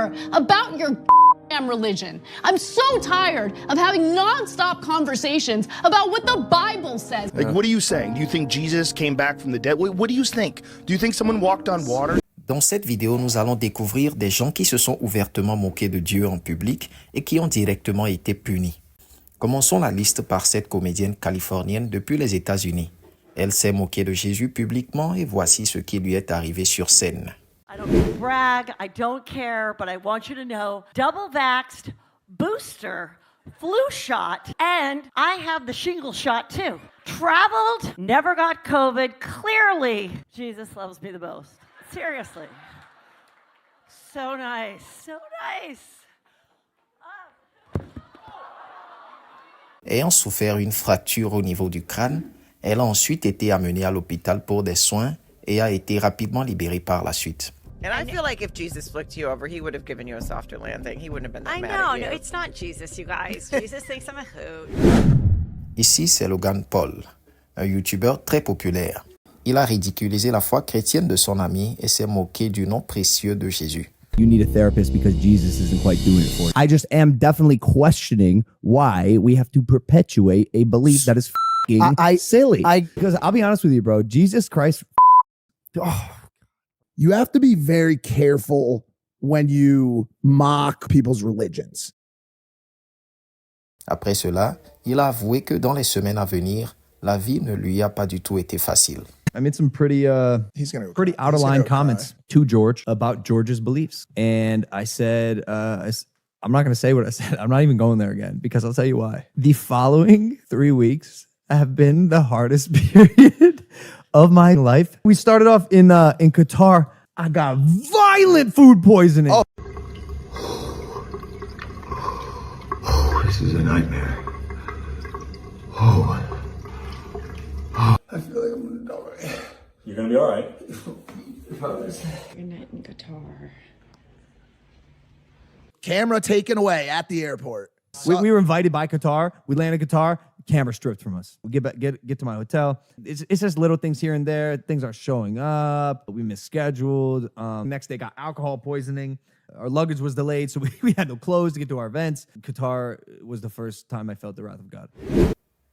care about your damn religion. I'm so tired of having non-stop conversations about what the Bible says. Like, what are you saying? Do you think Jesus came back from the dead? What do you think? Do you think someone walked on water? Dans cette vidéo, nous allons découvrir des gens qui se sont ouvertement moqués de Dieu en public et qui ont directement été punis. Commençons la liste par cette comédienne californienne depuis les États-Unis. Elle s'est moquée de Jésus publiquement et voici ce qui lui est arrivé sur scène. I don't brag, I don't care, but I want you to know, double-vaxxed, booster, flu shot, and I have the shingle shot too. Traveled, never got COVID, clearly Jesus loves me the most. Seriously. So nice, so nice. Ayant souffert une fracture au niveau du crâne, elle a ensuite été amenée à l'hôpital pour des soins et a été rapidement libérée par la suite. And I feel like if Jesus flicked you over, he would have given you a softer landing. He wouldn't have been that mad I at you. know, no, it's not Jesus, you guys. Jesus thinks I'm a hoot. Ici, c'est Logan Paul, un YouTuber très populaire. Il a ridiculisé la foi chrétienne de son ami et s'est moqué du nom précieux de Jésus. You need a therapist because Jesus isn't quite doing it for you. I just am definitely questioning why we have to perpetuate a belief that is silly. Because I'll be honest with you, bro. Jesus Christ. You have to be very careful when you mock people's religions. Après cela, il a avoué que dans les semaines à venir, la vie ne lui a pas du tout été facile. I made some pretty out of line comments to George about George's beliefs. And I said, I'm not going to say what I said. I'm not even going there again because I'll tell you why. The following 3 weeks have been the hardest period of my life. We started off in Qatar. I got violent food poisoning. Oh, this is a nightmare. I feel like I'm gonna die. You're gonna be all right. Good night in Qatar. Camera taken away at the airport. We were invited by Qatar. We landed in Qatar. Camera stripped from us. We get to my hotel. It's just little things here and there. Things aren't showing up. We misscheduled. Next day got alcohol poisoning. Our luggage was delayed, so we had no clothes to get to our events. Qatar was the first time I felt the wrath of God.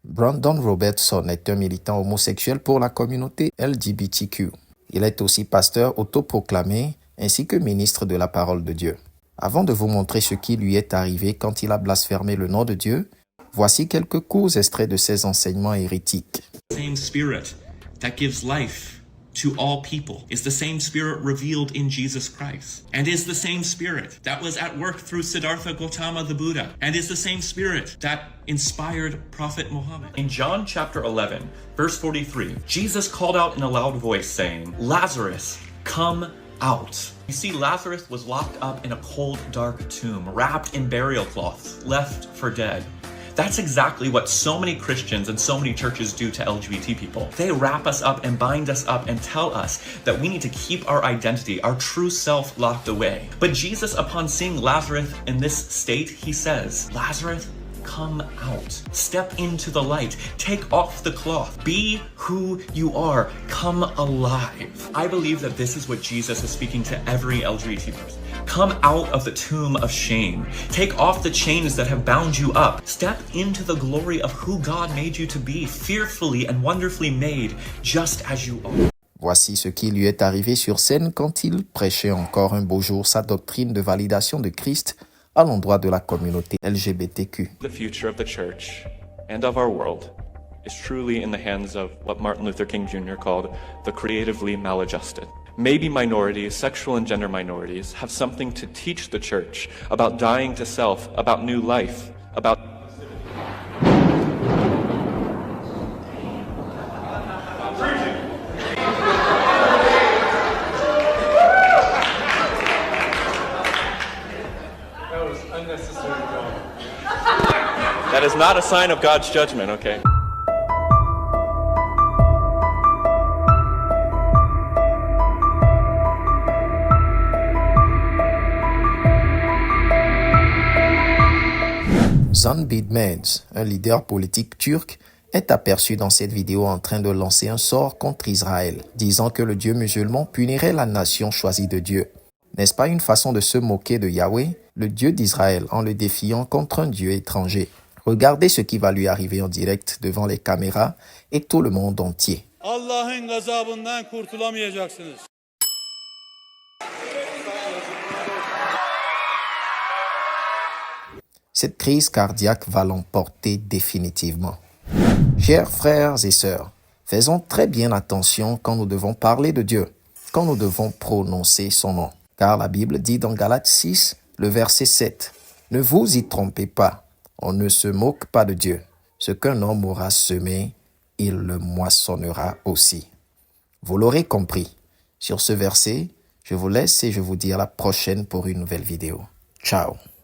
Brandon Robertson est un militant homosexuel pour la communauté LGBTQ. Il est aussi pasteur autoproclamé ainsi que ministre de la parole de Dieu. Avant de vous montrer ce qui lui est arrivé quand il a blasphémé le nom de Dieu, voici quelques courts extraits de ses enseignements hérétiques. Same spirit that gives life to all people is the same spirit revealed in Jesus Christ, and is the same spirit that was at work through Siddhartha Gautama the Buddha, and is the same spirit that inspired Prophet Muhammad. In John chapter 11, verse 43, Jesus called out in a loud voice saying, Lazarus, come out. You see, Lazarus was locked up in a cold, dark tomb, wrapped in burial cloths, left for dead. That's exactly what so many Christians and so many churches do to LGBT people. They wrap us up and bind us up and tell us that we need to keep our identity, our true self locked away. But Jesus, upon seeing Lazarus in this state, he says, Lazarus, come out. Step into the light. Take off the cloth. Be who you are. Come alive. I believe that this is what Jesus is speaking to every LGBT person. Come out of the tomb of shame. Take off the chains that have bound you up. Step into the glory of who God made you to be, fearfully and wonderfully made, just as you are. Voici ce qui lui est arrivé sur scène quand il prêchait encore un beau jour sa doctrine de validation de Christ à l'endroit de la communauté LGBTQ. The future of the church and of our world is truly in the hands of what Martin Luther King Jr. called the creatively maladjusted. Maybe minorities, sexual and gender minorities, have something to teach the church about dying to self, about new life, about That is not a sign of God's judgment, okay? Can Bilmez, un leader politique turc, est aperçu dans cette vidéo en train de lancer un sort contre Israël, disant que le Dieu musulman punirait la nation choisie de Dieu. N'est-ce pas une façon de se moquer de Yahweh, le Dieu d'Israël, en le défiant contre un Dieu étranger? Regardez ce qui va lui arriver en direct devant les caméras et tout le monde entier. Allah'ın gazabından kurtulamayacaksınız. Cette crise cardiaque va l'emporter définitivement. Chers frères et sœurs, faisons très bien attention quand nous devons parler de Dieu, quand nous devons prononcer son nom. Car la Bible dit dans Galates 6, le verset 7, « Ne vous y trompez pas, on ne se moque pas de Dieu. Ce qu'un homme aura semé, il le moissonnera aussi. » Vous l'aurez compris. Sur ce verset, je vous laisse et je vous dis à la prochaine pour une nouvelle vidéo. Ciao.